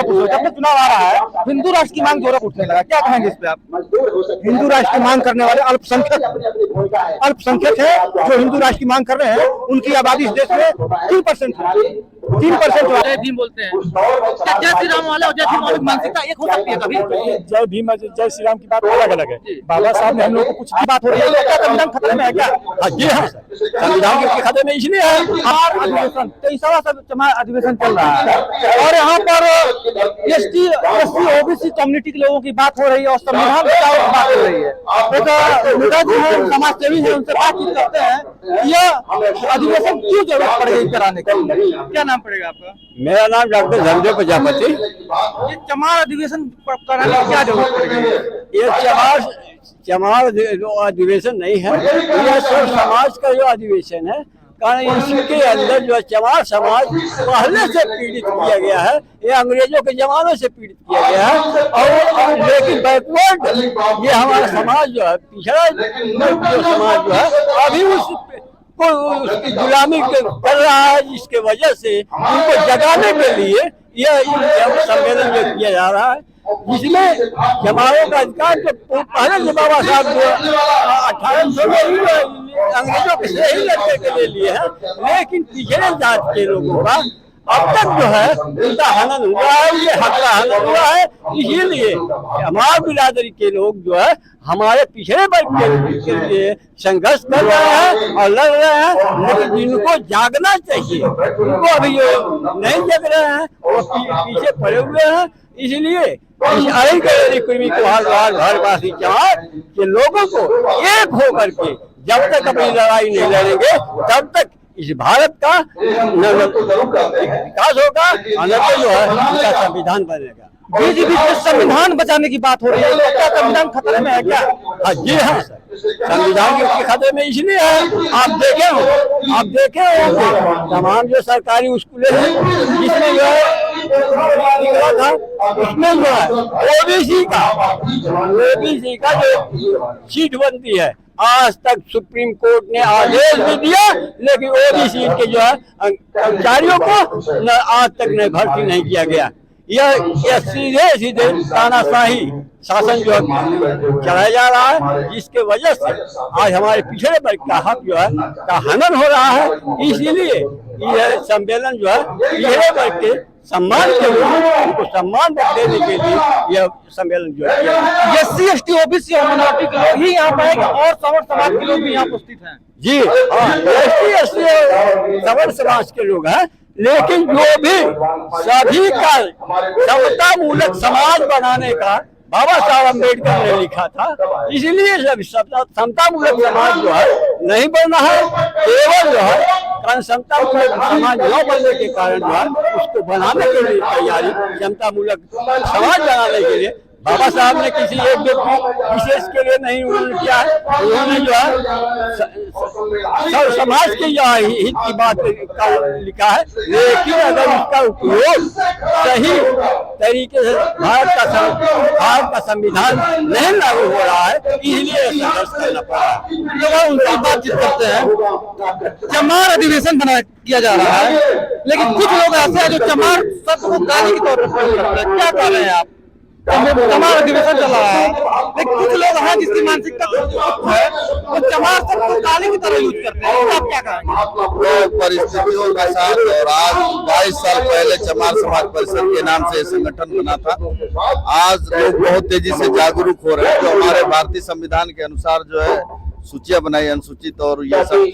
पूछो, जब तक चुनाव आ रहा है हिंदू राष्ट्र की मांग जोरों पर उठने लगा, क्या कहेंगे इस पे आप? हिंदू राष्ट्र की मांग करने वाले अल्पसंख्यक है जो हिंदू राष्ट्र की मांग कर रहे हैं, उनकी आबादी इस देश में 3% है। 3% जय भीम बोलते हैं, क्या जय श्री राम वाला और जय भीम वाले की मानसिकता एक हो सकती है कभी? जय भीम जय श्री राम की बात अलग अलग है। बाबा साहब ने हम लोग को कुछ की बात हो रही है, क्या संविधान खतरे में है क्या? जी हाँ, संविधान के खतरे में इसलिए है अधिवेशन 23वां चमार अधिवेशन चल रहा है और यहाँ पर एसटी ओबीसी कम्युनिटी के लोगों की बात हो रही है और संविधान बचाओ की बात हो रही है। एक नेता जी है, समाज सेवी है, उनसे बातचीत करते हैं यह अधिवेशन क्यों जरूरत पड़ गई कराने की। क्या नाम पड़ेगा आपका? मेरा नाम डॉक्टर धनदेव प्रजापति। ये चमार अधिवेशन कराने की क्या जरूरत पड़ गई है? ये चमार अधिवेशन नहीं है, यह सब समाज का जो अधिवेशन है। कारण इसके अंदर जो चमार समाज पहले से पीड़ित किया गया है, ये अंग्रेजों के जमानों से पीड़ित किया गया है और लेकिन बैकवर्ड ये हमारा समाज जो है, पिछड़ा जो समाज जो है अभी उसकी गुलामी कर रहा है, जिसके वजह से उनको जगाने के लिए यह सम्मेलन जो किया जा रहा है, जिसमें जमाओं का अधिकार तो पहले जो बाबा साहब जो 1800 में अंग्रेजों के से ही लड़के के लिए लिए हैं, लेकिन पिछड़े जात के लोगों का अब तक जो है उनका हनन हुआ है, ये हकरा हनन हुआ है। इसीलिए हमारे बिरादरी के लोग जो है हमारे पिछड़े वर्ग के लिए संघर्ष कर रहे हैं और लड़ रहे हैं, लेकिन जिनको जागना चाहिए उनको अभी नहीं जग रहे हैं, वो पीछे पड़े हुए हैं। इसलिए भारतवासी चमार के लोगों को एक होकर के जब तक अपनी लड़ाई नहीं लड़ेंगे तब तक इस भारत का विकास होगा, अन्यथा जो है इसका संविधान बनेगा। बीजेपी से संविधान बचाने की बात हो रही है, क्या संविधान खतरे में है क्या? हाँ जी हाँ सर, संविधान के खतरे में इसलिए है, आप देखे होंगे तमाम जो सरकारी स्कूलें हैं जिसमें जो है निकला था, उसमें जो है ओबीसी का जो सीट बनती है, आज तक सुप्रीम कोर्ट ने आदेश भी दिया, लेकिन ओबीसी के जो है कर्मचारियों को आज तक भर्ती नहीं किया गया। यह सीधे तानाशाही शासन जो चलाया जा रहा है, जिसके वजह से आज हमारे पिछड़े वर्ग का हक जो है का हनन हो रहा है। इसीलिए यह सम्मेलन जो है पिछड़े वर्ग के सम्मान के लिए, उनको सम्मान देने के लिए यह सम्मेलन जो है एससी एसटी ओबीसी और माइनॉरिटी के लोग ही यहाँ पर और सवर्ण समाज के लोग भी यहाँ उपस्थित हैं। जी हाँ, एससी एसटी सवर्ण समाज के लोग हैं, लेकिन जो भी सभी का समता मूलक समाज बनाने का बाबा साहब अम्बेडकर ने लिखा था, इसलिए समता मूलक समाज जो है नहीं बनना है, केवल जो है समता मूलक समाज न बनने के कारण जो है उसको बनाने के लिए तैयारी, समता मूलक समाज बनाने के लिए बाबा साहब ने किसी एक व्यक्ति विशेष के लिए नहीं उन्होंने किया है, उन्होंने जो है समाज के हित की बात का लिखा है। लेकिन अगर उसका उपयोग सही तरीके से भारत का संविधान नहीं लागू हो रहा है, इसलिए संघर्ष करना पड़ा है। उनसे बातचीत करते हैं, चमार अधिवेशन किया जा रहा है, लेकिन कुछ लोग ऐसे हैं जो चमार शब्द को गाली के तौर पर प्रयोग करते हैं, क्या कह रहे हैं आप? चमार अधिवेशन चल रहा है, लेकिन कुछ लोग हैं जिसकी मानसिकता है वो चमार शब्द को गाली की तरह यूज करते हैं, आप क्या कहेंगे? परिस्थितियों का साथ और आज 22 साल पहले चमार समाज परिषद के नाम से संगठन बना था। आज लोग बहुत तेजी से जागरूक हो रहे हैं। जो हमारे भारतीय संविधान के अनुसार जो है सूचियां बनाई अनुसूचित और ये सब,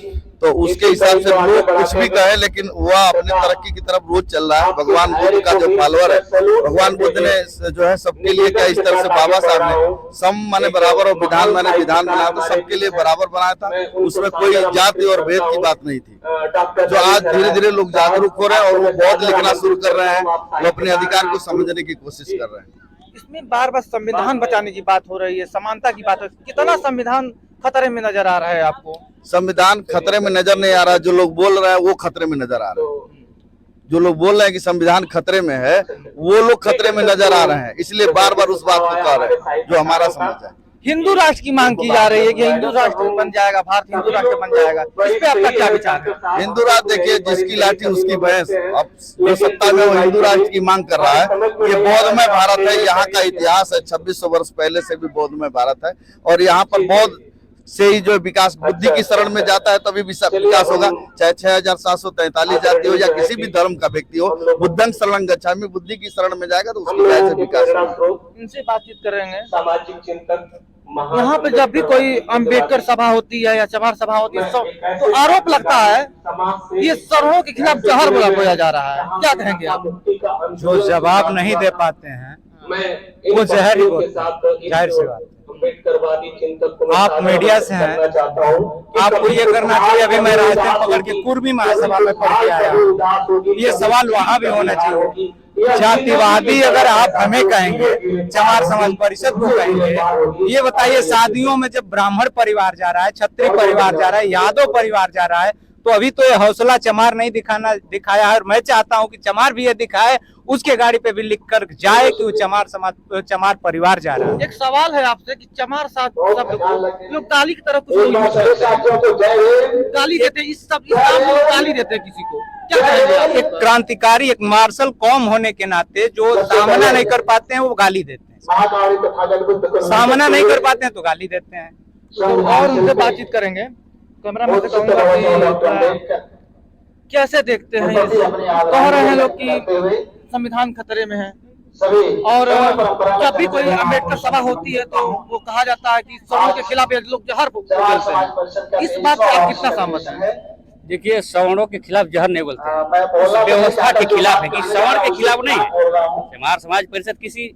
तो उसके हिसाब से लोग कुछ भी कहे, लेकिन वह अपने तरक्की की तरफ रोज चल रहा है। भगवान बुद्ध का जो फॉलोअर है, भगवान बुद्ध ने जो है सबके लिए क्या इस तरह से बाबा साहब ने सम माने बराबर और विधान माने विधान बनाया था, सबके लिए बराबर बनाया था, उसमें कोई जाति और भेद की बात नहीं थी। जो आज धीरे धीरे लोग जागरूक हो रहे हैं और वो बहुत लिखना शुरू कर रहे हैं, वो अपने अधिकार को समझने की कोशिश कर रहे हैं। इसमें बार बार संविधान बचाने की बात हो रही है, समानता की बात है, कितना संविधान खतरे में नजर आ रहा है आपको? संविधान खतरे में नजर नहीं आ रहा, जो लोग बोल रहे हैं वो खतरे में नजर आ रहे हैं। जो लोग बोल रहे हैं कि संविधान खतरे में है, वो लोग खतरे में नजर आ रहे हैं, इसलिए बार बार उस बात को कह रहे हैं जो हमारा समझ है। हिंदू राष्ट्र की मांग की जा रही है कि हिंदू राष्ट्र बन जाएगा, भारत हिंदू राष्ट्र बन जाएगा, इस पे आपका क्या विचार है? हिंदू राष्ट्र देखिए, जिसकी लाठी उसकी भैंस। अब जो सत्ता में वो हिंदू राष्ट्र की मांग कर रहा है। ये बौद्धमय भारत है, यहाँ का इतिहास है, 2600 वर्ष पहले से भी बौद्धमय भारत है। और यहाँ पर बौद्ध से ही जो विकास बुद्धि की शरण में जाता है तभी विकास होगा। चाहे 6743 जाति हो या किसी भी धर्म का व्यक्ति हो, बुद्धं शरणं गच्छामि, बुद्धि की शरण में जाएगा तो उसकी वजह से विकास होगा। इनसे बातचीत करेंगे। सामाजिक चिंतन यहाँ पे जब भी कोई अम्बेडकर सभा होती है या चमार सभा होती है तो आरोप लगता है ये सर्वों के खिलाफ जहर बोया जा रहा है, क्या कहेंगे आप? जो जवाब नहीं दे पाते हैं वो जहर ही बोलते हैं, जाहिर सी बात। आप मीडिया से हैं, आपको ये करना चाहिए। अभी मैं राजनीति पकड़ के पूर्वी महासभा में पढ़ के आया हूँ, ये सवाल वहाँ भी होना चाहिए। जातिवादी अगर आप हमें कहेंगे, चमार समाज परिषद को कहेंगे, ये बताइए शादियों में जब ब्राह्मण परिवार जा रहा है, क्षत्रिय परिवार जा रहा है, यादव परिवार जा रहा है, तो अभी तो ये हौसला चमार नहीं दिखाया है। और मैं चाहता हूं कि चमार भी ये दिखाए, उसके गाड़ी पे भी लिख कर जाए कि वो चमार समाज, चमार परिवार जा रहा है। एक सवाल है आपसे कि चमार शब्द को लोग गाली की तरफ गाली देते, इस सब गाली देते हैं किसी को, क्या कहेंगे? एक क्रांतिकारी, एक मार्शल कौम होने के नाते जो सामना नहीं कर पाते हैं वो गाली देते हैं, सामना नहीं कर पाते हैं तो गाली देते हैं। तो और उनसे बातचीत करेंगे। कैमरा में से कहूंगा कि कैसे देखते हैं, कह रहे हैं लोग कि संविधान खतरे में है, और जब भी कोई अम्बेडकर सभा होती है तो वो कहा जाता है कि सवर्णों के खिलाफ ये लोग जहर बोलते हैं। इस बात से आप कितना सहमत हैं? देखिए, सवर्णों के खिलाफ जहर नहीं बोलते हैं, उस व्यवस्था के खिलाफ है कि सवर्ण के खिलाफ नहीं है। चमार समाज परिषद किसी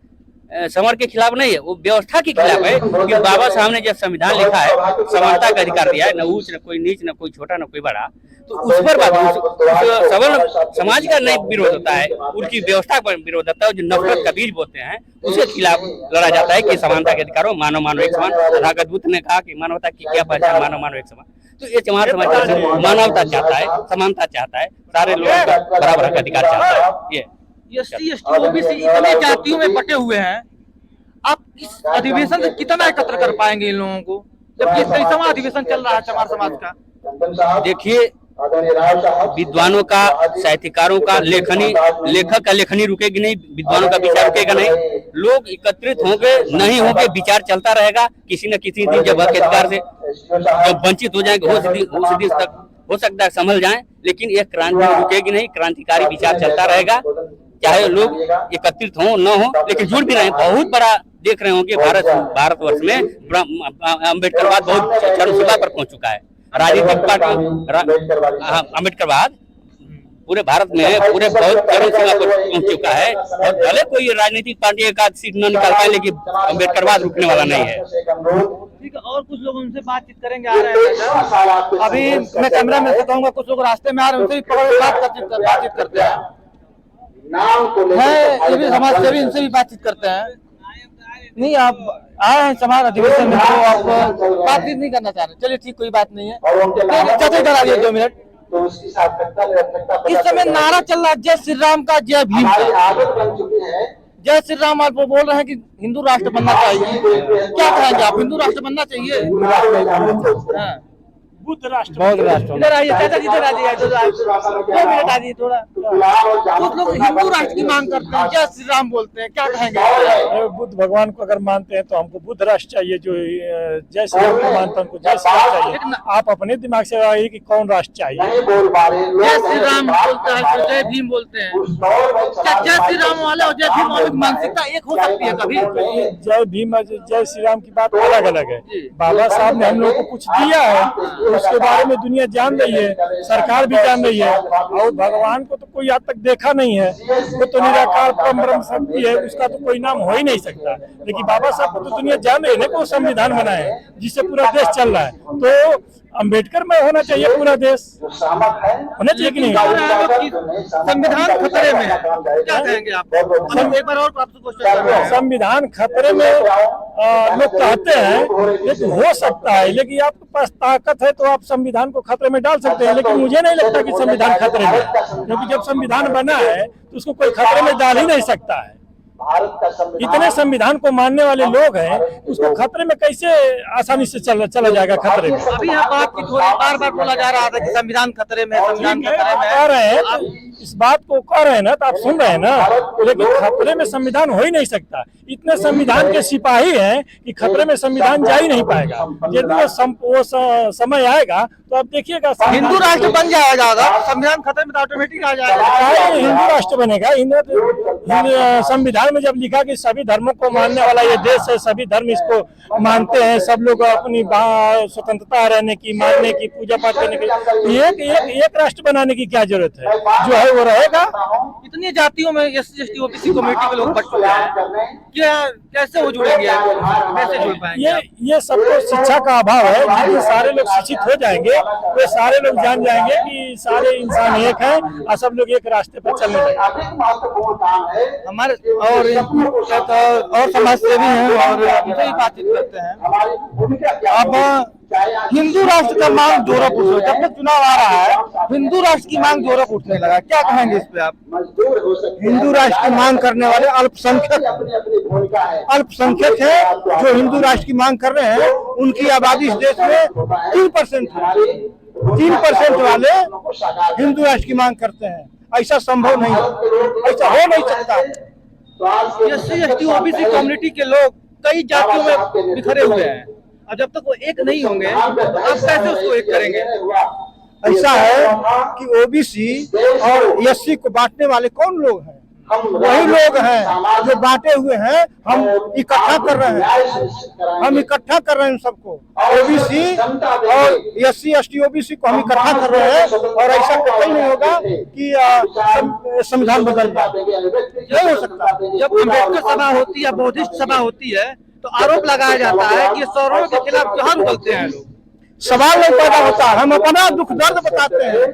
सवर्ण के खिलाफ नहीं है, वो व्यवस्था के खिलाफ है। क्योंकि बाबा साहब ने जब संविधान लिखा है, समानता का अधिकार दिया है, न ऊंच न कोई नीच, न कोई छोटा न कोई बड़ा, तो उस पर बात सवर्ण समाज का नहीं विरोध होता है, उनकी व्यवस्था पर विरोध होता है। जो नफरत का बीज बोते हैं उसके खिलाफ लड़ा जाता है कि समानता के अधिकारों, मानव मानव एक समान। तथागत बुद्ध ने कहा कि मानवता की क्या पहचान, मानव मानव एक समान। तो ये चमार समाज मानवता चाहता है, समानता चाहता है, सारे लोगों का बराबर का अधिकार चाहता है। ये एसटी, एसटी, ओबीसी इतने जातियों में बटे हुए हैं, आप इस अधिवेशन से कितना एकत्र कर पाएंगे इन लोगों को, जब ये 23वां अधिवेशन चल रहा है चमार समाज का? देखिए, विद्वानों का, साहित्यकारों का लेखक का लेखनी रुकेगी नहीं, विद्वानों का विचार रुकेगा नहीं। लोग एकत्रित होंगे, नहीं होंगे, विचार चलता रहेगा। किसी न किसी दिन जब हक के अधिकार से जब वंचित हो जाएंगे, उस दिन तक हो सकता है संभल जाएं, लेकिन यह क्रांति रुकेगी नहीं। क्रांतिकारी विचार चलता रहेगा, चाहे लोग एकत्रित हो न हो, लेकिन जुड़ भी रहे। बहुत बड़ा देख रहे होंगे भारतवर्ष में अम्बेडकरवाद बहुत चरम सीमा पर पहुंच चुका है। राजनीतिक पार्टी अम्बेडकरवाद पूरे भारत में पूरे बहुत चरम सीमा पर पहुंच चुका है। और भले कोई राजनीतिक पार्टी एक आध सीट न निकाल पाए, लेकिन अम्बेडकरवाद रुकने वाला नहीं है। ठीक है, और कुछ लोग उनसे बातचीत करेंगे, आ रहे हैं। अभी मैं कैमरा में से कहूंगा, कुछ लोग रास्ते में आ रहे हैं, उनसे भी बातचीत करते हैं। ये भी समाज सेवी, इनसे भी बातचीत करते हैं। नहीं, आप आए हैं समाज अधिवेशन में तो आप बातचीत नहीं करना चाह रहे, चलिए ठीक, कोई बात नहीं है। चलते इधर आइए 2 मिनट। इस समय नारा चल रहा है जय श्री राम का, जय भीम का। जय श्री राम, आप बोल रहे हैं कि हिंदू राष्ट्र बनना चाहिए, क्या कहेंगे आप? हिंदू राष्ट्र बनना चाहिए? बुद्ध राष्ट्र, बौद्ध राष्ट्र। इधर आइए चाचा जी, इधर आइए, 2 मिनट आइए थोड़ा। कुछ लोग हिंदू राष्ट्र की मांग करते हैं, जय श्री राम बोलते हैं, क्या कहेंगे? बुद्ध भगवान को अगर मानते हैं तो हमको बुद्ध राष्ट्र चाहिए। जो जय श्री राम को मानता है उनको जय श्री राम चाहिए। आप अपने दिमाग से आइए कि कौन राष्ट्र चाहिए। जय श्री राम बोलते हैं, जय भीम बोलते हैं। जय श्री राम वाले और जय भीम वाले की मानसिकता एक हो सकती है कभी? जय भीम, जय श्री राम की बात अलग अलग है। बाबा साहब ने हम लोग को कुछ दिया है, उसके बारे में दुनिया जान रही है, सरकार भी जान रही है। और भगवान को तो कोई आज तक देखा नहीं है, वो तो निराकार परम ब्रह्म शक्ति है, उसका तो कोई नाम हो ही नहीं सकता। लेकिन बाबा साहब को तो दुनिया जान रही है ना, वो संविधान बनाए जिससे पूरा देश चल रहा है। तो अम्बेडकर में होना चाहिए पूरा देश, होना चाहिए कि नहीं? संविधान खतरे में है, क्या कहेंगे आप? एक बार और संविधान खतरे में लोग कहते हैं, लेकिन हो सकता है। लेकिन आपके पास ताकत है तो आप संविधान को खतरे में डाल सकते हैं, लेकिन मुझे नहीं लगता कि संविधान खतरे में, क्योंकि जब संविधान बना है तो उसको कोई खतरे में डाल ही नहीं सकता है। इतने संविधान को मानने वाले लोग हैं, उसको खतरे में कैसे आसानी से चला जाएगा खतरे में। अभी यहाँ बातचीत हो रही, बार बार बोला जा रहा था कि संविधान खतरे में, संविधान खतरे में कह रहे हैं, इस बात को कह रहे हैं ना, तो आप सुन रहे हैं ना, लेकिन खतरे में संविधान हो ही नहीं सकता। इतने संविधान के सिपाही हैं कि खतरे में संविधान जा ही नहीं पाएगा। यदि वो समय आएगा तो आप देखिएगा हिंदू राष्ट्र बन जाएगा, अगर संविधान खतरे में तो ऑटोमेटिक आ जाएगा। हिंदू राष्ट्र बनेगा। संविधान में जब लिखा कि सभी धर्मों को मानने वाला ये देश है, सभी धर्म इसको मानते हैं, सब लोग अपनी स्वतंत्रता रहने की, मानने की, पूजा पाठ करने की, एक राष्ट्र बनाने की क्या जरूरत है? जो है वो रहेगा। इतनी जातियों में SC ST OBC कम्युनिटी के लोग बट चुके हैं, क्या कैसे वो जुड़ेंगे, कैसे जुड़ पाएंगे? ये सबको शिक्षा का अभाव है। जितने सारे लोग शिक्षित हो जाएंगे वे सारे लोग जान जाएंगे कि सारे इंसान एक हैं और सब लोग एक रास्ते पर चलने लगेंगे। हमारे और समाज सेवी हैं और उनसे ही बातचीत करते हैं। अब हिंदू राष्ट्र का मांग जोरों पर उठा, जब तक चुनाव आ रहा है हिंदू राष्ट्र की मांग जोरों पर उठने लगा, क्या कहेंगे इस पे आप? हिंदू राष्ट्र की मांग करने वाले अल्पसंख्यक है। जो हिंदू राष्ट्र की मांग कर रहे हैं उनकी आबादी इस देश में 3% है। 3% वाले हिंदू राष्ट्र की मांग करते हैं। ऐसा संभव नहीं है, ऐसा हो नहीं सकता। SC ST OBC कम्युनिटी के लोग कई जातियों में बिखरे हुए हैं और जब तक वो एक नहीं होंगे तो आप कैसे उसको एक करेंगे? ऐसा है कि OBC और SC को बांटने वाले कौन लोग हैं? वही लोग हैं जो बांटे हुए हैं। हम इकट्ठा कर रहे हैं, हम इकट्ठा कर रहे हैं सबको। OBC और SC ST OBC को हम इकट्ठा कर रहे हैं और ऐसा कतई नहीं होगा कि संविधान बदल जाए, नहीं हो सकता। जब अम्बेडकर सभा होती है, बौद्धिस्ट सभा होती है, तो आरोप लगाया जाता है कि सौरों के खिलाफ क्यों उगलते हैं लोग। सवाल नहीं पैदा होता। हम अपना दुख दर्द बताते हैं,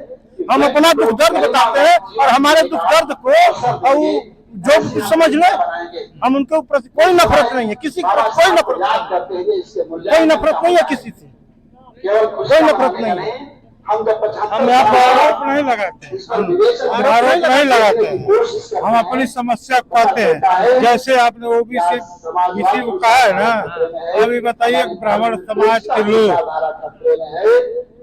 हम अपना दुख दर्द बताते हैं और हमारे दुख दर्द को जो कुछ समझ ले, हम उनके ऊपर कोई नफरत नहीं है, किसी के प्रति कोई नफरत नहीं है, किसी से कोई नफरत नहीं है। हम यहाँ पर आरोप नहीं लगाते हैं, हम अपनी समस्या कहते हैं। जैसे आपने OBC किसी को कहा है ना, अभी बताइए ब्राह्मण समाज के लोग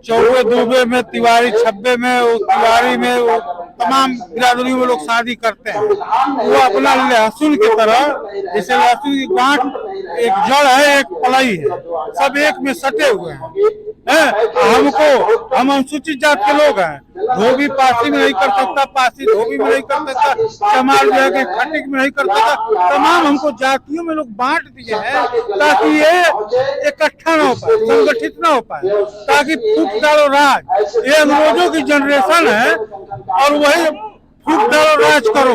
चौबे दुबे में, तिवारी छब्बे में, वो तिवारी में, वो तमाम बिरादरी में लोग शादी करते हैं। वो अपना लहसुन की तरह, जैसे लहसुन की गांठ एक जड़ है, एक पलाई है, सब एक में सटे हुए हैं। हम अनुसूचित जात के लोग हैं। धोबी पासी में नहीं कर सकता, पासी धोबी में नहीं कर सकता, चमार जो है कि खटिक में नहीं कर सकता। तमाम हमको जातियों में लोग बांट दिए हैं ताकि ये इकट्ठा ना हो पाए, संगठित ना हो पाए, ताकि फूट डालो राज। ये अंग्रेजों की जनरेशन है और वही फूट डालो राज करो,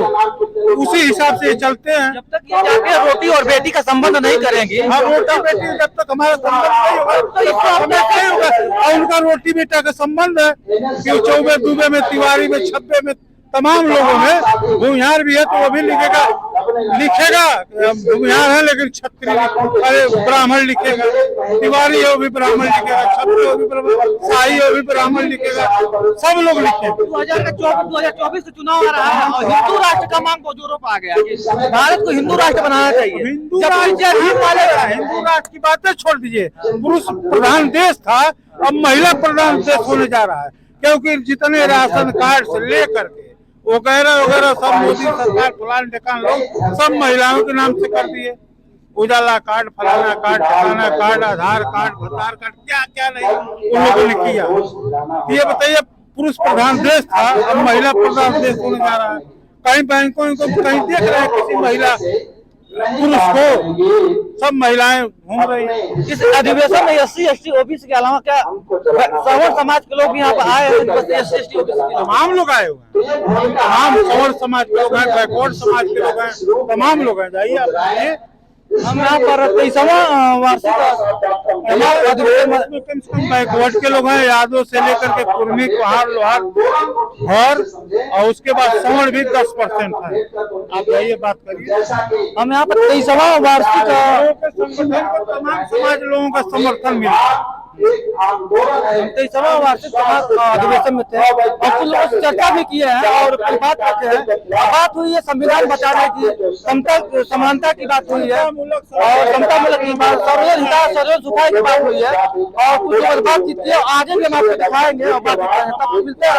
उसी हिसाब से चलते हैं। जब तक ये जाके रोटी और बेटी का संबंध नहीं करेंगे, रोटी बेटी जब तक हमारा संबंध नहीं होगा तो हमें नहीं होगा। और उनका रोटी बेटा का संबंध है कि चौबे दुबे में, तिवारी में, छब्बे में, तमाम लोगों में भूमिहार भी है तो वो भी लिखेगा भूमिहार है, लेकिन क्षत्रिय अरे ब्राह्मण लिखेगा, तिवारी है वो भी ब्राह्मण लिखेगा, क्षत्रिय वो भी ब्राह्मण, शाही वो भी ब्राह्मण लिखेगा, सब लोग लिखेंगे। 2024 से चुनाव आ रहा है और हिंदू राष्ट्र का मांग बहुत जोरों पर आ गया कि भारत को हिंदू राष्ट्र बनाना चाहिए। हिंदू राष्ट्र की बातें छोड़ दीजिए। पुरुष प्रधान देश था, अब महिला प्रधान देश होने जा रहा है, क्योंकि जितने राशन कार्ड से लेकर के वगैरह सब मोदी सरकार फलान ढिकान लोग सब महिलाओं के नाम से कर दिए। उजाला कार्ड, फलाना कार्ड, ठिकाना कार्ड, आधार कार्ड, भतार कार्ड, क्या क्या नहीं उन लोगों ने किया। ये बताइए, पुरुष प्रधान देश था, अब महिला प्रधान देश होने जा रहा है। कहीं बैंकों को कहीं देख रहे हैं किसी महिला पुरुष को, सब महिलाएं घूम रही हैं। इस अधिवेशन में SC ST OBC के अलावा क्या सवर्ण समाज के लोग यहाँ पर आए हैं? SC ST OBC तमाम लोग आए हुए हैं, तमाम सवर्ण समाज के लोग हैं, बैकवर्ड समाज के लोग हैं, तमाम लोग हैं। जाइए आप, हम यहाँ पर 23वां वार्षिक कम से कम बैकवर्ड के लोग हैं, यादव से लेकर के कुर्मी, कुहार, लोहार और उसके बाद सवर्ण भी 10% है। आप यही बात करिए। हम यहाँ पर 23वां वार्षिक संगठन को तमाम समाज लोगों का समर्थन मिला। 23वां वार्षिक अधिवेशन में थे और कुछ लोगों से चर्चा भी किए हैं और कई बात रखे हैं। बात हुई है संविधान बचाने की, समता समानता की बात हुई है और समतामूलक की बात, सर्वजन हिताय सर्वजन सुखाय की बात हुई है और कुछ बातचीत की। आगे भी हम आपको दिखाएंगे और बात करेंगे। तब मिलते हैं।